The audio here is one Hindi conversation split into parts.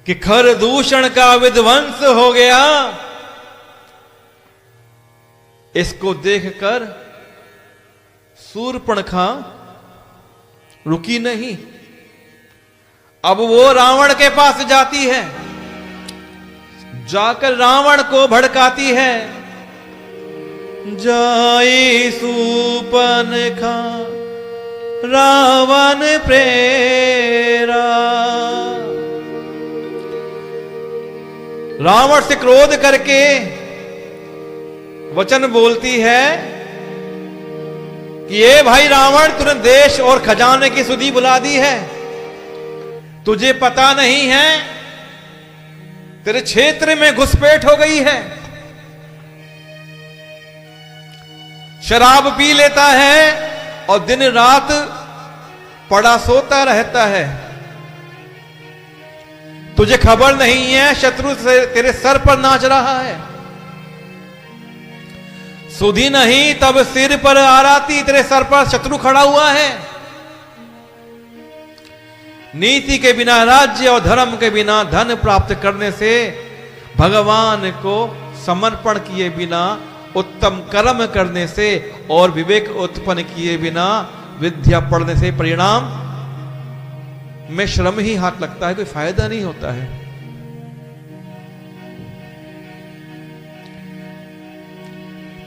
कि खर दूषण का विध्वंस हो गया। इसको देखकर शूर्पणखा रुकी नहीं। अब वो रावण के पास जाती है, जाकर रावण को भड़काती है। जाई शूर्पणखा रावण प्रेरा। रावण से क्रोध करके वचन बोलती है कि ये भाई रावण, तूने देश और खजाने की सुधि बुला दी है। तुझे पता नहीं है, तेरे क्षेत्र में घुसपैठ हो गई है। शराब पी लेता है और दिन रात पड़ा सोता रहता है। तुझे खबर नहीं है, शत्रु से तेरे सर पर नाच रहा है। सुधी नहीं तब सिर पर आराती, तेरे सर पर शत्रु खड़ा हुआ है। नीति के बिना राज्य और धर्म के बिना धन प्राप्त करने से, भगवान को समर्पण किए बिना, उत्तम कर्म करने से और विवेक उत्पन्न किए बिना विद्या पढ़ने से परिणाम में श्रम ही हाथ लगता है, कोई फायदा नहीं होता है।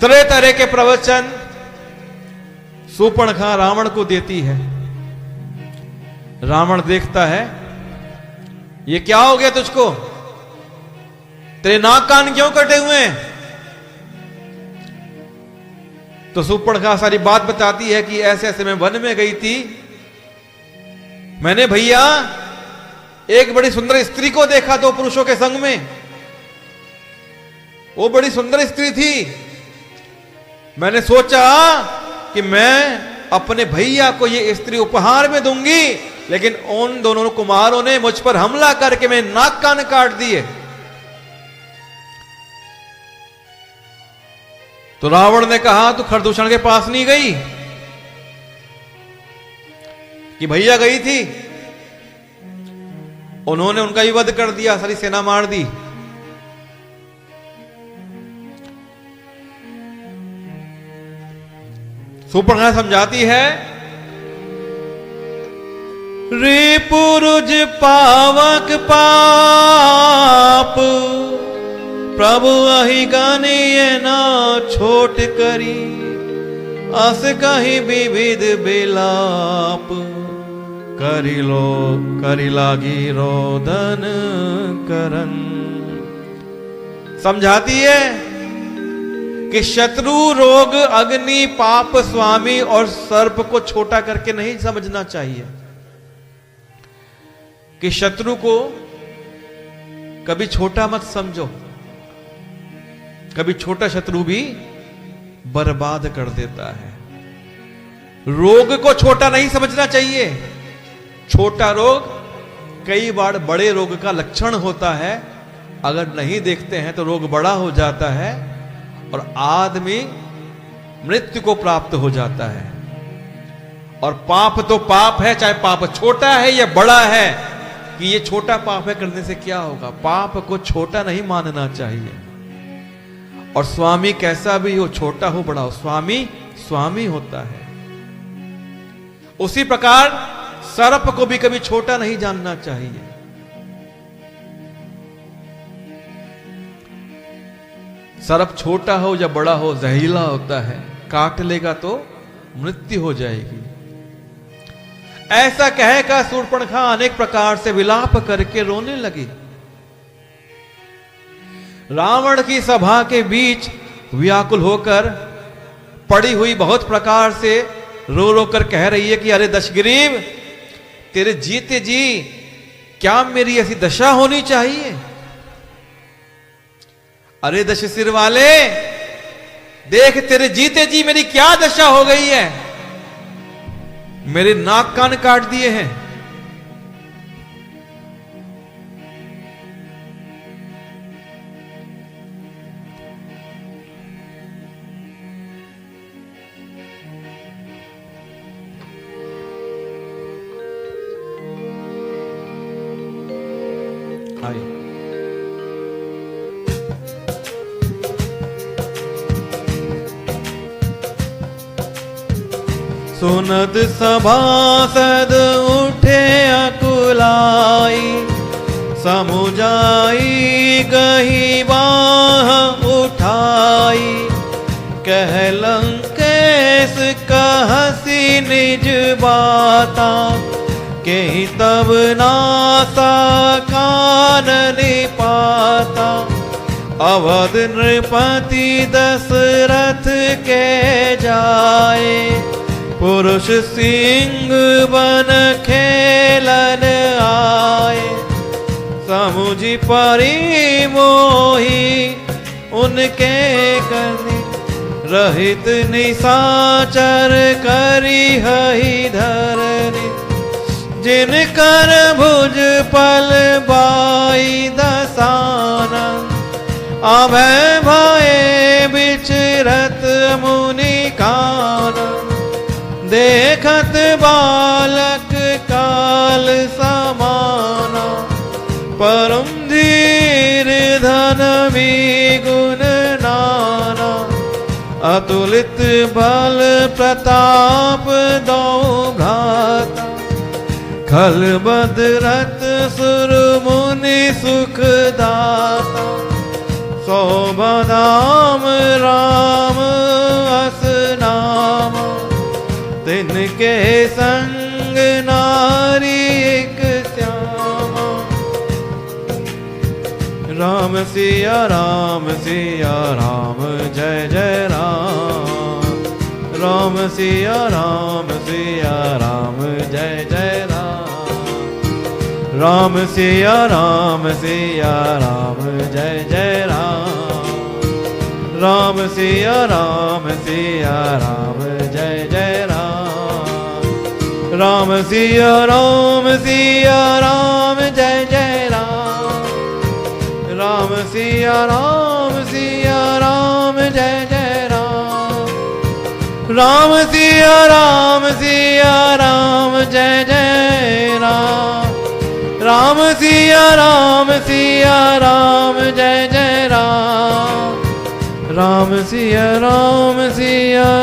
तरह तरह के प्रवचन शूर्पणखा रावण को देती है। रावण देखता है, ये क्या हो गया तुझको? तेरे नाक कान क्यों कटे हुए हैं? तो शूर्पणखा सारी बात बताती है कि ऐसे ऐसे मैं वन में गई थी। मैंने भैया एक बड़ी सुंदर स्त्री को देखा, दो पुरुषों के संग में। वो बड़ी सुंदर स्त्री थी। मैंने सोचा कि मैं अपने भैया को ये स्त्री उपहार में दूंगी, लेकिन उन दोनों कुमारों ने मुझ पर हमला करके मेरे नाक कान काट दिए। तो रावण ने कहा, तू खरदूषण के पास नहीं गई? कि भैया गई थी, उन्होंने उनका ही वध कर दिया, सारी सेना मार दी। शूर्पणखा समझाती है, रे पुरुष पावक पाप, प्रभु अहि गानिए ना छोट करी, अस कहीं विविध बिलाप, करी लागी रोदन करन। समझाती है कि शत्रु, रोग, अग्नि, पाप, स्वामी और सर्प को छोटा करके नहीं समझना चाहिए। कि शत्रु को कभी छोटा मत समझो, कभी छोटा शत्रु भी बर्बाद कर देता है। रोग को छोटा नहीं समझना चाहिए। छोटा रोग कई बार बड़े रोग का लक्षण होता है। अगर नहीं देखते हैं तो रोग बड़ा हो जाता है और आदमी मृत्यु को प्राप्त हो जाता है। और पाप तो पाप है, चाहे पाप छोटा है या बड़ा है। कि ये छोटा पाप है, करने से क्या होगा? पाप को छोटा नहीं मानना चाहिए। और स्वामी कैसा भी हो, छोटा हो बड़ा हो, स्वामी स्वामी होता है। उसी प्रकार सर्प को भी कभी छोटा नहीं जानना चाहिए। सर्प छोटा हो या बड़ा हो, जहरीला होता है, काट लेगा तो मृत्यु हो जाएगी। ऐसा कहकर शूर्पणखा अनेक प्रकार से विलाप करके रोने लगी। रावण की सभा के बीच व्याकुल होकर पड़ी हुई बहुत प्रकार से रो रो कर कह रही है कि अरे दशग्रीव, तेरे जीते जी क्या मेरी ऐसी दशा होनी चाहिए? अरे दश सिर वाले, देख तेरे जीते जी मेरी क्या दशा हो गई है। मेरे नाक कान काट दिए हैं। आइए। सुनत सभासद उठे अकुलाई, समुझाई गही बाह उठाई। कह लंकेश कहसी निज बाता, के तब नासा कानन पाता। अवध नृपति दशरथ के जाए, पुरुष सिंह बन खेलन आए। समुझि परि मोही उनके करने, रहित निशाचर करी हहि धरने। जिन कर भुज पल बाई दसानन, अभय भये विचरत मुनि कानन। देखत बालक काल समाना, परम धीर धन विगुण नाना। अतुलित बल प्रताप दो भ्राता, खल बदरत सुर मुनि सुख दाता। सौभदाम राम अस नाम, तिनके संग नारी एक श्यामा। राम सिया राम जय जय राम। राम सिया राम जय जय राम। राम सिया राम जय जय राम। राम सिया राम जय जय राम। राम सिया राम जय जय राम। राम सिया राम जय जय राम। राम सिया राम जय जय राम। राम सिया राम जय जय राम। राम सिया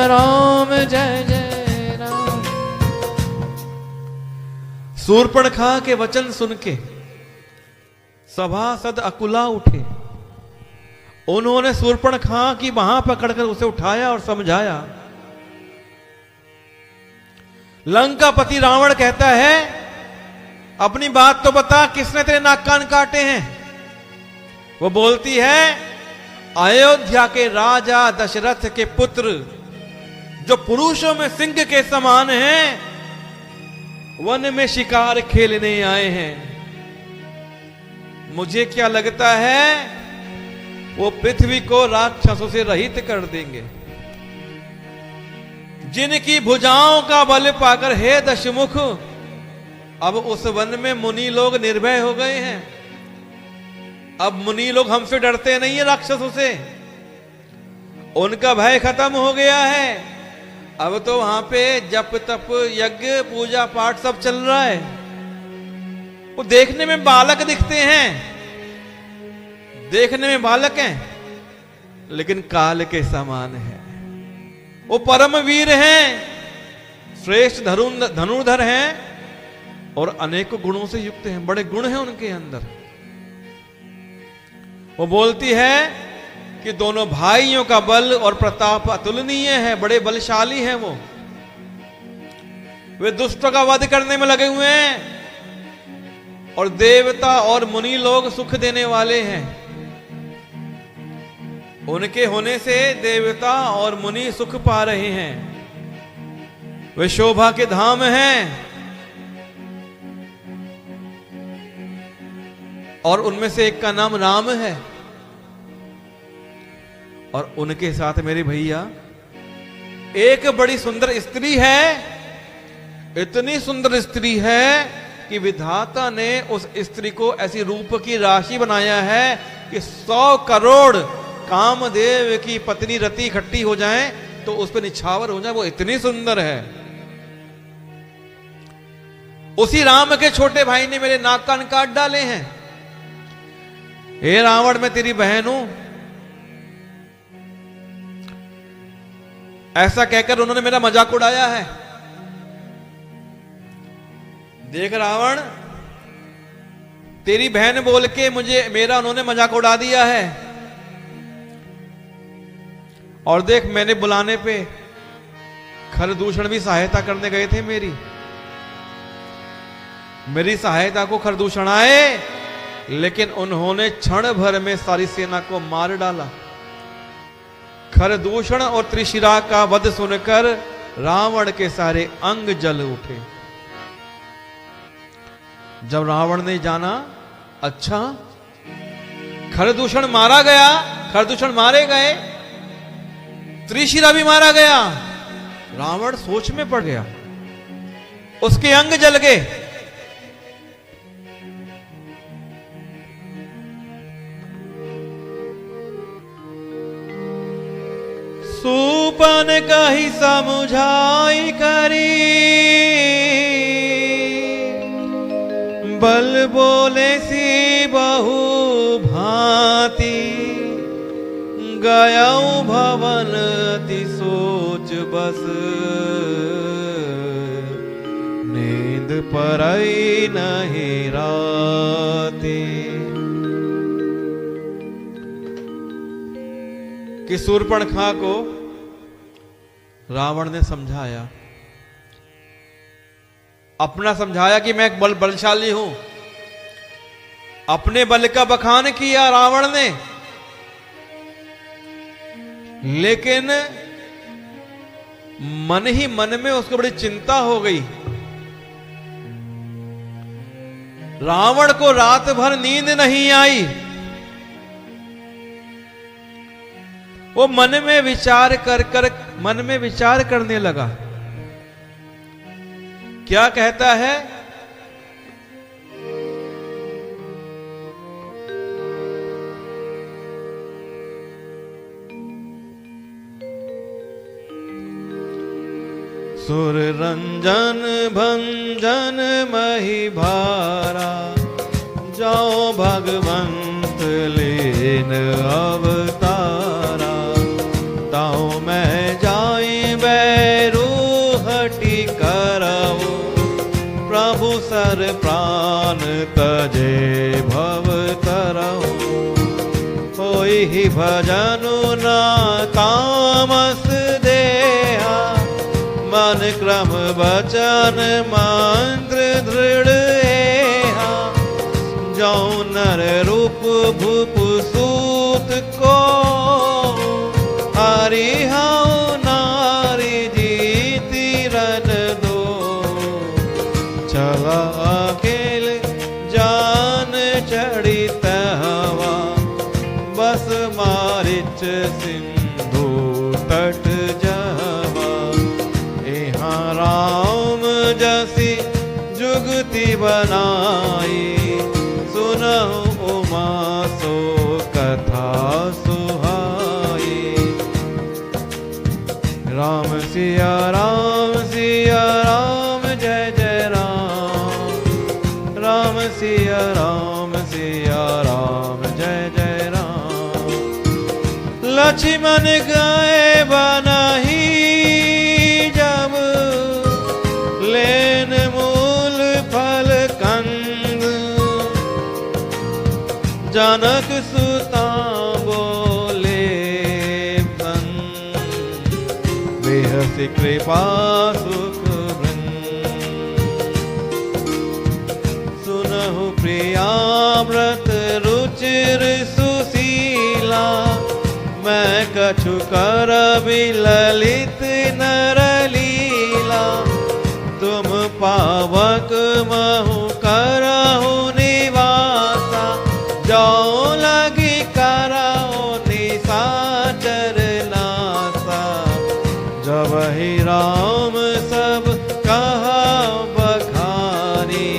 राम जय जय राम। शूर्पणखा के वचन सुन के सभासद अकुला उठे। उन्होंने शूर्पणखा की बाह पकड़कर उसे उठाया और समझाया। लंकापति रावण कहता है, अपनी बात तो बता, किसने तेरे नाक कान काटे हैं? वो बोलती है, अयोध्या के राजा दशरथ के पुत्र, जो पुरुषों में सिंह के समान हैं, वन में शिकार खेलने आए हैं। मुझे क्या लगता है, वो पृथ्वी को राक्षसों से रहित कर देंगे। जिनकी भुजाओं का बल पाकर हे दशमुख, अब उस वन में मुनि लोग निर्भय हो गए हैं। अब मुनि लोग हमसे डरते नहीं है, राक्षसों से। उनका भय खत्म हो गया है। अब तो वहां पे जप तप यज्ञ पूजा पाठ सब चल रहा है। वो देखने में बालक दिखते हैं, देखने में बालक हैं, लेकिन काल के समान है। वो परम वीर हैं, श्रेष्ठ धनुर्धर हैं और अनेक गुणों से युक्त हैं। बड़े गुण हैं उनके अंदर। वो बोलती है कि दोनों भाइयों का बल और प्रताप अतुलनीय है, बड़े बलशाली हैं वो। वे दुष्टों का वध करने में लगे हुए हैं और देवता और मुनि लोग सुख देने वाले हैं। उनके होने से देवता और मुनि सुख पा रहे हैं। वे शोभा के धाम हैं और उनमें से एक का नाम राम है। और उनके साथ मेरे भैया एक बड़ी सुंदर स्त्री है। इतनी सुंदर स्त्री है कि विधाता ने उस स्त्री को ऐसी रूप की राशि बनाया है कि 100 करोड़ कामदेव की पत्नी रति इकट्ठी हो जाए तो उस पर निछावर हो जाए, वो इतनी सुंदर है। उसी राम के छोटे भाई ने मेरे नाक कान काट डाले हैं। हे रावण, मैं तेरी बहन हूं। ऐसा कहकर उन्होंने मेरा मजाक उड़ाया है। देख रावण, तेरी बहन बोल के मेरा उन्होंने मजाक उड़ा दिया है। और देख, मैंने बुलाने पे खरदूषण भी सहायता करने गए थे। मेरी सहायता को खरदूषण आए, लेकिन उन्होंने क्षण भर में सारी सेना को मार डाला। खरदूषण और त्रिशिरा का वध सुनकर रावण के सारे अंग जल उठे। जब रावण ने जाना, अच्छा खरदूषण मारा गया, खरदूषण मारे गए, त्रिशिरा भी मारा गया। रावण सोच में पड़ गया, उसके अंग जल गए। सूपन कही समुझाई करी, बल बोले सी बहु भांति, गयऊ भवन ति सोच बस, नींद परई नहीं राती। कि शूर्पणखा को रावण ने समझाया, अपना समझाया कि मैं बलशाली हूं। अपने बल का बखान किया रावण ने, लेकिन मन ही मन में उसको बड़ी चिंता हो गई। रावण को रात भर नींद नहीं आई। वो मन में विचार करने लगा। क्या कहता है? सुर रंजन भंजन मही भारा, जाओ भगवंत लीन अवतारा। ताऊ मैं जाई बैरू हटी करऊ, प्रभु सर प्राण तजे भव तरऊ। होई ही भजनु ना तामस देहा, मन क्रम वचन मंत्र दृढ़ एहा। जाऊं नर रूप भूप सूत को, हरिहाऊ नारी जीती रन दो। चला अकेल जान चढ़ी तहवा, बस मारिच सिंधु तट जहवा। यहाँ राम जसी जुगति बनाई, सुनहु उमा सो कथा सुहाई। राम सिया राम जय जय राम। राम सिया राम जय जय राम। लक्ष्मण गए बनही जब, लेन मूल फल कंद। जनक सुता बोले बेहसी कृपा सुख वृंद। सुनहु प्रियामृत रुचिर सुशीला, मैं कछु कर ललित नर लीला। तुम पावक महु करहु निवासा, जाओ लगी कराओ निशाचर नासा। जब ही राम सब कहा बखानी,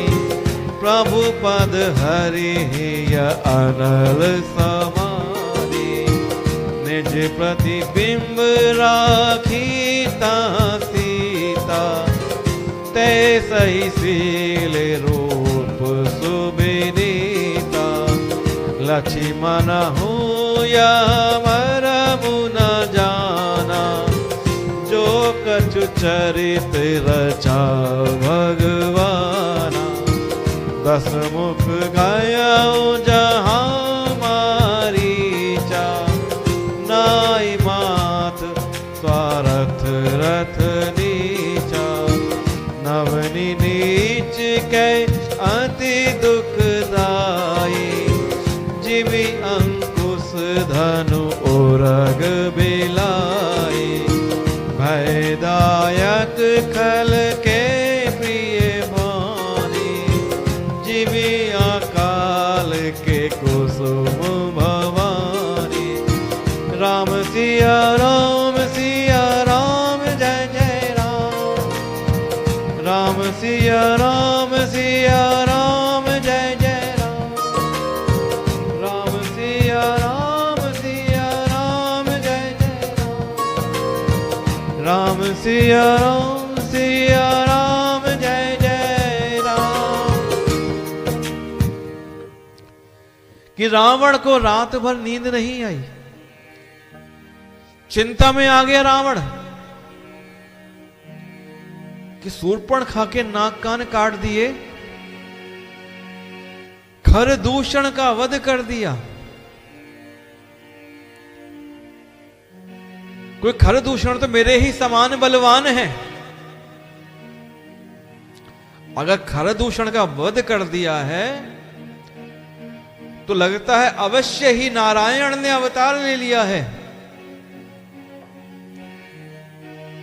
प्रभु पद हरि अनल समानी। निज प्रतिबिंब राखी सीता, ते सही शील रूप सुबिनीता। लक्ष्मण हूँ या मरमु न जाना, जो कछु चरित रचा भगवाना। 10 मुख गयो जहाँ मारीचा, नाई मात स्वारथ रथ नीचा। नवनी नीच के अति दुखदाई, जिमि अंकुश धनु उरग बिलाई। भयदायक खल के प्रिय भानी, जिमि अकाल के कुसुम भवानी। राम सिया राम जय जय राम। राम सिया राम जय जय राम। राम सिया राम जय जय राम। राम सिया राम जय जय राम। कि रावण को रात भर नींद नहीं आई, चिंता में आ गया रावण कि शूर्पणखा के नाक कान काट दिए, खरदूषण का वध कर दिया। कोई खरदूषण तो मेरे ही समान बलवान है, अगर खरदूषण का वध कर दिया है तो लगता है अवश्य ही नारायण ने अवतार ले लिया है।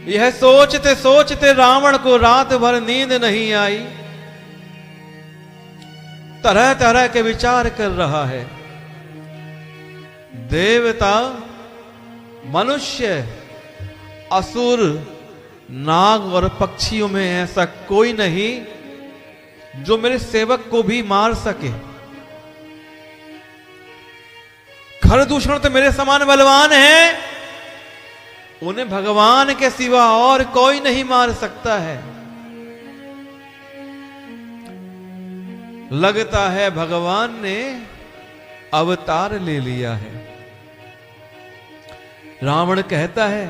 यह सोचते सोचते रावण को रात भर नींद नहीं आई, तरह तरह के विचार कर रहा है। देवता, मनुष्य, असुर, नाग और पक्षियों में ऐसा कोई नहीं जो मेरे सेवक को भी मार सके। खरदूषण तो मेरे समान बलवान है, उन्हें भगवान के सिवा और कोई नहीं मार सकता है। लगता है भगवान ने अवतार ले लिया है। रावण कहता है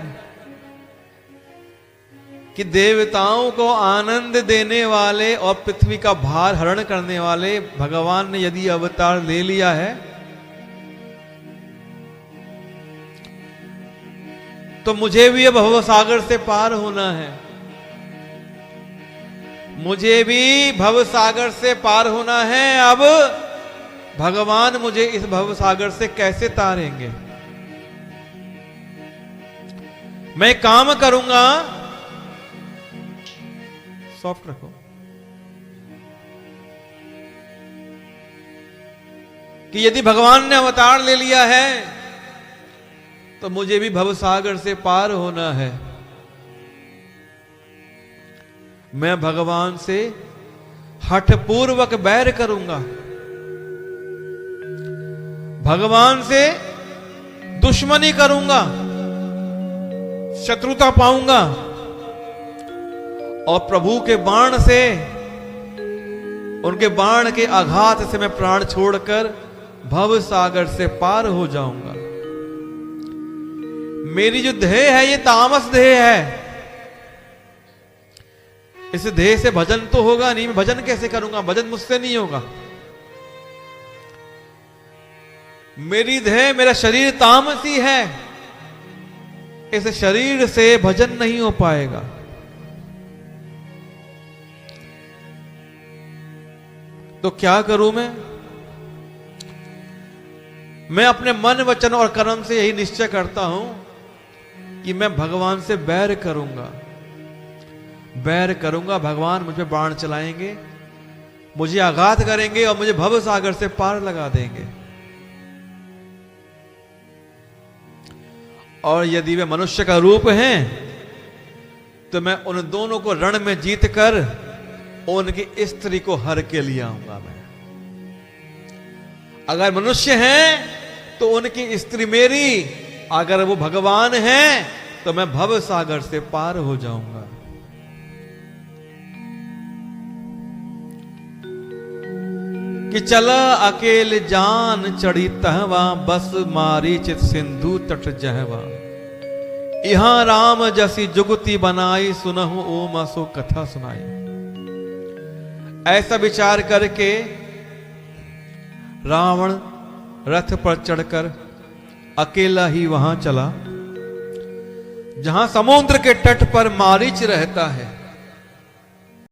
कि देवताओं को आनंद देने वाले और पृथ्वी का भार हरण करने वाले भगवान ने यदि अवतार ले लिया है तो मुझे भी अब भवसागर से पार होना है। मुझे भी भवसागर से पार होना है। अब भगवान मुझे इस भवसागर से कैसे तारेंगे? मैं काम करूंगा, सॉफ्ट रखो, कि यदि भगवान ने अवतार ले लिया है तो मुझे भी भवसागर से पार होना है। मैं भगवान से हठपूर्वक बैर करूंगा, भगवान से दुश्मनी करूंगा, शत्रुता पाऊंगा और प्रभु के बाण से, उनके बाण के आघात से मैं प्राण छोड़कर भवसागर से पार हो जाऊंगा। मेरी जो देह है ये तामस देह है, इस देह से भजन तो होगा नहीं। मैं भजन कैसे करूंगा? भजन मुझसे नहीं होगा। मेरी देह, मेरा शरीर तामसी है, इस शरीर से भजन नहीं हो पाएगा। तो क्या करूं मैं अपने मन, वचन और कर्म से यही निश्चय करता हूं कि मैं भगवान से बैर करूंगा। बैर करूंगा, भगवान मुझ पे बाण चलाएंगे, मुझे आघात करेंगे और मुझे भव सागर से पार लगा देंगे। और यदि वे मनुष्य का रूप हैं तो मैं उन दोनों को रण में जीत कर उनकी स्त्री को हर के लिए आऊंगा। मैं अगर मनुष्य हैं तो उनकी स्त्री मेरी, अगर वो भगवान हैं तो मैं भव सागर से पार हो जाऊंगा। कि चला अकेले जान चढ़ी तहवा, बस मारी चित सिंधु तट जहवा। यहां राम जैसी जुगति बनाई, सुनहु ओम असो कथा सुनाई। ऐसा विचार करके रावण रथ पर चढ़कर अकेला ही वहां चला जहां समुद्र के तट पर मारीच रहता है।